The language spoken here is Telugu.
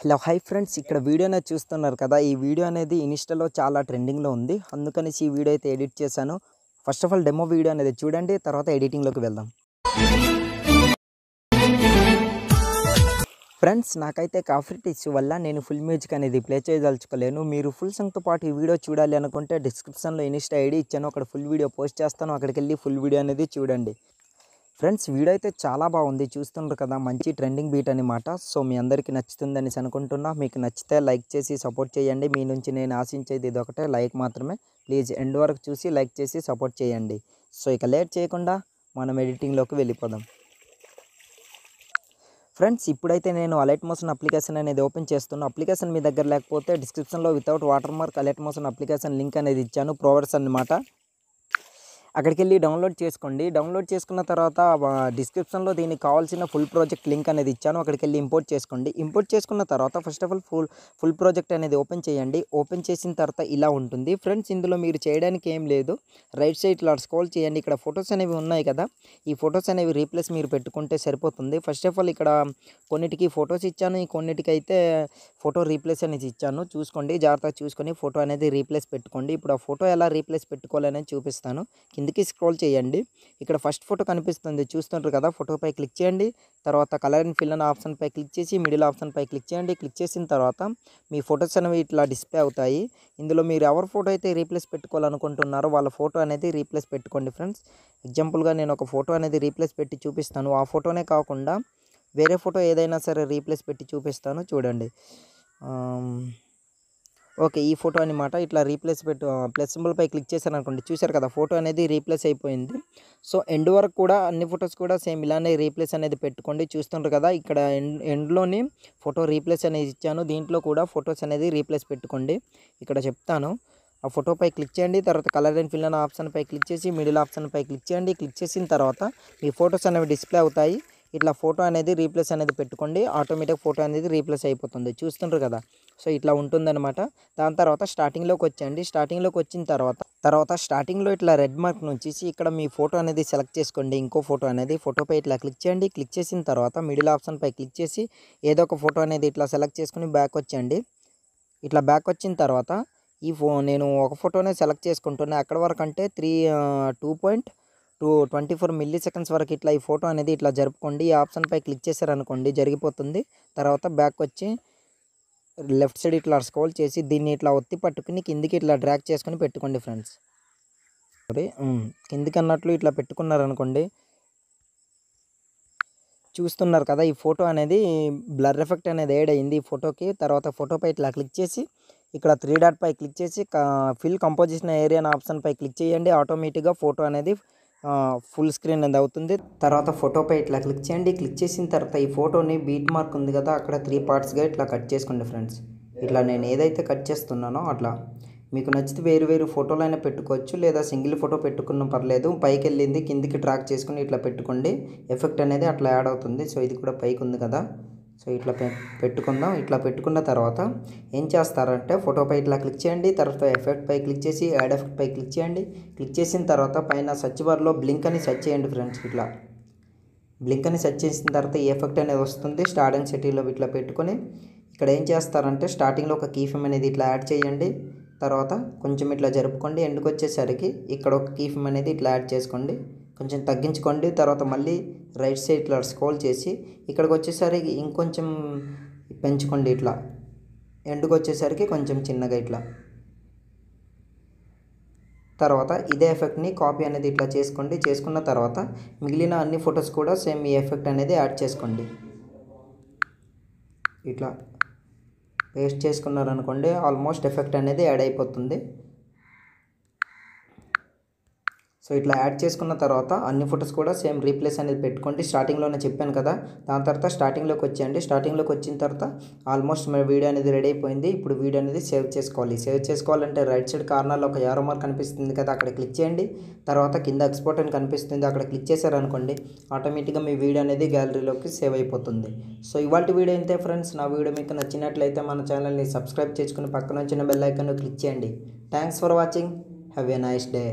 హలో హాయ్ ఫ్రెండ్స్, ఇక్కడ వీడియో అనేది చూస్తున్నారు కదా. ఈ వీడియో అనేది ఇన్స్టాలో చాలా ట్రెండింగ్లో ఉంది. అందుకనేసి ఈ వీడియో అయితే ఎడిట్ చేశాను. First of all demo video అనేది చూడండి, తర్వాత ఎడిటింగ్లోకి వెళ్దాం. ఫ్రెండ్స్, నాకైతే కాపీరైట్ ఇష్యూ వల్ల నేను ఫుల్ మ్యూజిక్ అనేది ప్లే చేయదలుచుకోలేను. మీరు ఫుల్ సాంగ్తో పాటు ఈ వీడియో చూడాలి అనుకుంటే డిస్క్రిప్షన్లో ఇన్స్టా ఐడి ఇచ్చాను, అక్కడ ఫుల్ వీడియో పోస్ట్ చేస్తాను. అక్కడికి వెళ్ళి ఫుల్ వీడియో అనేది చూడండి. ఫ్రెండ్స్, వీడియో అయితే చాలా బాగుంది, చూస్తున్నారు కదా. మంచి ట్రెండింగ్ బీట్ అనమాట. సో మీ అందరికీ నచ్చుతుందని అనుకుంటున్నా. మీకు నచ్చితే లైక్ చేసి సపోర్ట్ చేయండి. మీ నుంచి నేను ఆశించేది ఇది ఒకటే, లైక్ మాత్రమే. ప్లీజ్ ఎండ్ వరకు చూసి లైక్ చేసి సపోర్ట్ చేయండి. సో ఇక లేట్ చేయకుండా మనం ఎడిటింగ్లోకి వెళ్ళిపోదాం. ఫ్రెండ్స్, ఇప్పుడైతే నేను అలర్ట్ మోషన్ అప్లికేషన్ అనేది ఓపెన్ చేస్తున్నాను. అప్లికేషన్ మీ దగ్గర లేకపోతే డిస్క్రిప్షన్లో without water mark alert motion application link అనేది ఇచ్చాను, ప్రొవైడర్స్ అన్నమాట. అక్కడికి వెళ్ళి డౌన్లోడ్ చేసుకోండి. డౌన్లోడ్ చేసుకున్న తర్వాత డిస్క్రిప్షన్లో దీనికి కావాల్సిన ఫుల్ ప్రాజెక్ట్ లింక్ అనేది ఇచ్చాను, అక్కడికి వెళ్ళి ఇంపోర్ట్ చేసుకోండి. ఇంపోర్ట్ చేసుకున్న తర్వాత first of all full project అనేది ఓపెన్ చేయండి. ఓపెన్ చేసిన తర్వాత ఇలా ఉంటుంది. ఫ్రెండ్స్, ఇందులో మీరు చేయడానికి ఏం లేదు. రైట్ సైడ్ ఇలా స్క్రోల్ చేయండి. ఇక్కడ ఫొటోస్ అనేవి ఉన్నాయి కదా, ఈ ఫొటోస్ అనేవి రీప్లేస్ మీరు పెట్టుకుంటే సరిపోతుంది. ఫస్ట్ ఆఫ్ ఆల్ ఇక్కడ కొన్నిటికి ఫొటోస్ ఇచ్చాను, కొన్నిటికి అయితే ఫోటో రీప్లేస్ అనేది ఇచ్చాను. చూసుకోండి, జాగ్రత్తగా చూసుకొని ఫోటో అనేది రీప్లేస్ పెట్టుకోండి. ఇప్పుడు ఆ ఫోటో ఎలా రీప్లేస్ పెట్టుకోవాలనేది చూపిస్తాను. కిందికి స్క్రోల్ చేయండి. ఇక్కడ ఫస్ట్ ఫోటో కనిపిస్తుంది, చూస్తుంటారు కదా. ఫోటోపై క్లిక్ చేయండి. తర్వాత కలర్ అండ్ ఫిల్ అనే ఆప్షన్పై క్లిక్ చేసి మిడిల్ ఆప్షన్పై క్లిక్ చేయండి. క్లిక్ చేసిన తర్వాత మీ ఫొటోస్ అనేవి ఇట్లా డిస్ప్లే అవుతాయి. ఇందులో మీరు ఎవరి ఫోటో అయితే రీప్లేస్ పెట్టుకోవాలనుకుంటున్నారో వాళ్ళ ఫోటో అనేది రీప్లేస్ పెట్టుకోండి. ఫ్రెండ్స్, ఎగ్జాంపుల్గా నేను ఒక ఫోటో అనేది రీప్లేస్ పెట్టి చూపిస్తాను. ఆ ఫోటోనే కాకుండా వేరే ఫోటో ఏదైనా సరే రీప్లేస్ పెట్టి చూపిస్తాను, చూడండి. ఓకే, ఈ ఫోటో అనమాట. ఇట్లా రీప్లేస్ ప్లస్ సింబల్పై క్లిక్ చేశాను అనుకోండి, చూశారు కదా, ఫోటో అనేది రీప్లేస్ అయిపోయింది. సో ఎండ్ వరకు కూడా అన్ని ఫొటోస్ కూడా సేమ్ ఇలానే రీప్లేస్ అనేది పెట్టుకోండి. చూస్తుంటారు కదా, ఇక్కడ ఎండ్లోని ఫోటో రీప్లేస్ అనేది ఇచ్చాను. దీంట్లో కూడా ఫొటోస్ అనేది రీప్లేస్ పెట్టుకోండి. ఇక్కడ చెప్తాను. ఆ ఫోటోపై క్లిక్ చేయండి. తర్వాత కలర్ అండ్ ఫిల్ అనే ఆప్షన్పై క్లిక్ చేసి మిడిల్ ఆప్షన్పై క్లిక్ చేయండి. క్లిక్ చేసిన తర్వాత మీ ఫొటోస్ అనేవి డిస్ప్లే అవుతాయి. ఇట్లా ఫోటో అనేది రీప్లేస్ అనేది పెట్టుకోండి. ఆటోమేటిక్ ఫోటో అనేది రీప్లేస్ అయిపోతుంది, చూస్తుంటారు కదా. సో ఇట్లా ఉంటుందన్నమాట. దాని తర్వాత స్టార్టింగ్లోకి వచ్చేయండి. స్టార్టింగ్లోకి వచ్చిన తర్వాత స్టార్టింగ్లో ఇట్లా రెడ్ మార్క్ నుంచి ఇక్కడ మీ ఫోటో అనేది సెలెక్ట్ చేసుకోండి. ఇంకో ఫోటో అనేది ఫోటోపై ఇట్లా క్లిక్ చేయండి. క్లిక్ చేసిన తర్వాత మిడిల్ ఆప్షన్పై క్లిక్ చేసి ఏదో ఒక ఫోటో అనేది ఇట్లా సెలెక్ట్ చేసుకుని బ్యాక్ వచ్చేయండి. ఇట్లా బ్యాక్ వచ్చిన తర్వాత నేను ఒక ఫోటోనే సెలెక్ట్ చేసుకుంటున్నా. అక్కడ వరకు అంటే 2.24 మిల్లీ సెకండ్స్ వరకు ఇట్లా ఈ ఫోటో అనేది ఇట్లా జరుపుకోండి. ఈ ఆప్షన్పై క్లిక్ చేశారనుకోండి, జరిగిపోతుంది. తర్వాత బ్యాక్ వచ్చి లెఫ్ట్ సైడ్ ఇట్లా స్క్రోల్ చేసి దీన్ని ఇట్లా ఒత్తి పట్టుకుని కిందికి ఇట్లా డ్రాగ్ చేసుకుని పెట్టుకోండి. ఫ్రెండ్స్, కిందికి అన్నట్లు ఇట్లా పెట్టుకున్నారనుకోండి, చూస్తున్నారు కదా, ఈ ఫోటో అనేది బ్లర్ ఎఫెక్ట్ అనేది యాడ్ అయింది ఈ ఫోటోకి. తర్వాత ఫోటోపై ఇట్లా క్లిక్ చేసి ఇక్కడ 3 డాట్ పై క్లిక్ చేసి ఫిల్ కంపోజిషన్ ఏరియా అనే ఆప్షన్పై క్లిక్ చేయండి. ఆటోమేటిక్గా ఫోటో అనేది ఫుల్ స్క్రీన్ అనేది అవుతుంది. తర్వాత ఫోటోపై ఇట్లా క్లిక్ చేయండి. క్లిక్ చేసిన తర్వాత ఈ ఫోటోని బీట్ మార్క్ ఉంది కదా, అక్కడ 3 పార్ట్స్గా ఇట్లా కట్ చేసుకోండి. ఫ్రెండ్స్, ఇట్లా నేను ఏదైతే కట్ చేస్తున్నానో అట్లా మీకు నచ్చితే వేరు ఫోటోలు అయినా పెట్టుకోవచ్చు, లేదా సింగిల్ ఫోటో పెట్టుకున్న పర్లేదు. పైకి వెళ్ళింది కిందికి ట్రాక్ చేసుకుని ఇట్లా పెట్టుకోండి, ఎఫెక్ట్ అనేది అట్లా యాడ్ అవుతుంది. సో ఇది కూడా పైకి ఉంది కదా, సో ఇట్లా పెట్టుకుందాం. ఇట్లా పెట్టుకున్న తర్వాత ఏం చేస్తారంటే ఫోటోపై ఇట్లా క్లిక్ చేయండి. తర్వాత ఎఫెక్ట్ పై క్లిక్ చేసి యాడ్ ఎఫెక్ట్ పై క్లిక్ చేయండి. క్లిక్ చేసిన తర్వాత పైన సర్చ్ బార్లో బ్లింక్ అని సెర్చ్ చేయండి. ఫ్రెండ్స్, ఇట్లా బ్లింక్ అని సెర్చ్ చేసిన తర్వాత ఈ ఎఫెక్ట్ అనేది వస్తుంది. స్టార్టింగ్ సిటీలో ఇట్లా పెట్టుకొని ఇక్కడ ఏం చేస్తారంటే స్టార్టింగ్లో ఒక కీ ఫ్రేమ్ అనేది ఇట్లా యాడ్ చేయండి. తర్వాత కొంచెం ఇట్లా జరుపుకోండి. ఎండ్కి వచ్చేసరికి ఇక్కడ ఒక కీ ఫ్రేమ్ అనేది ఇట్లా యాడ్ చేసుకోండి, కొంచెం తగ్గించుకోండి. తర్వాత మళ్ళీ రైట్ సైడ్ ఇట్లా స్క్రోల్ చేసి ఇక్కడికి వచ్చేసరికి ఇంకొంచెం పెంచుకోండి. ఇట్లా ఎండ్కి వచ్చేసరికి కొంచెం చిన్నగా ఇట్లా. తర్వాత ఇదే ఎఫెక్ట్ని కాపీ అనేది ఇట్లా చేసుకోండి. చేసుకున్న తర్వాత మిగిలిన అన్ని ఫొటోస్ కూడా సేమ్ ఈ ఎఫెక్ట్ అనేది యాడ్ చేసుకోండి. ఇట్లా పేస్ట్ చేసుకున్నారనుకోండి, ఆల్మోస్ట్ ఎఫెక్ట్ అనేది యాడ్ అయిపోతుంది. సో ఇట్లా యాడ్ చేసుకున్న తర్వాత అన్ని ఫొటోస్ కూడా సేమ్ రీప్లేస్ అనేది పెట్టుకోండి. స్టార్టింగ్లోనే చెప్పాను కదా. దాని తర్వాత స్టార్టింగ్లోకి వచ్చేయండి. స్టార్టింగ్లోకి వచ్చిన తర్వాత ఆల్మోస్ట్ మన వీడియో అనేది రెడీ అయిపోయింది. ఇప్పుడు వీడియో అనేది సేవ్ చేసుకోవాలి. సేవ్ చేసుకోవాలంటే రైట్ సైడ్ కార్నర్లో ఒక యారో మార్క్ కనిపిస్తుంది కదా, అక్కడ క్లిక్ చేయండి. తర్వాత కింద ఎక్స్పోర్ట్ అని కనిపిస్తుంది, అక్కడ క్లిక్ చేశారనుకోండి, ఆటోమేటిక్గా మీ వీడియో అనేది గ్యాలరీలోకి సేవ్ అయిపోతుంది. సో ఇవాళ వీడియో ఇంతే ఫ్రెండ్స్. నా వీడియో మీకు నచ్చినట్లయితే మన ఛానల్ని సబ్స్క్రైబ్ చేసుకుని పక్కన వచ్చిన బెల్ ఐకాన్ క్లిక్ చేయండి. Thanks for watching. Have a nice day.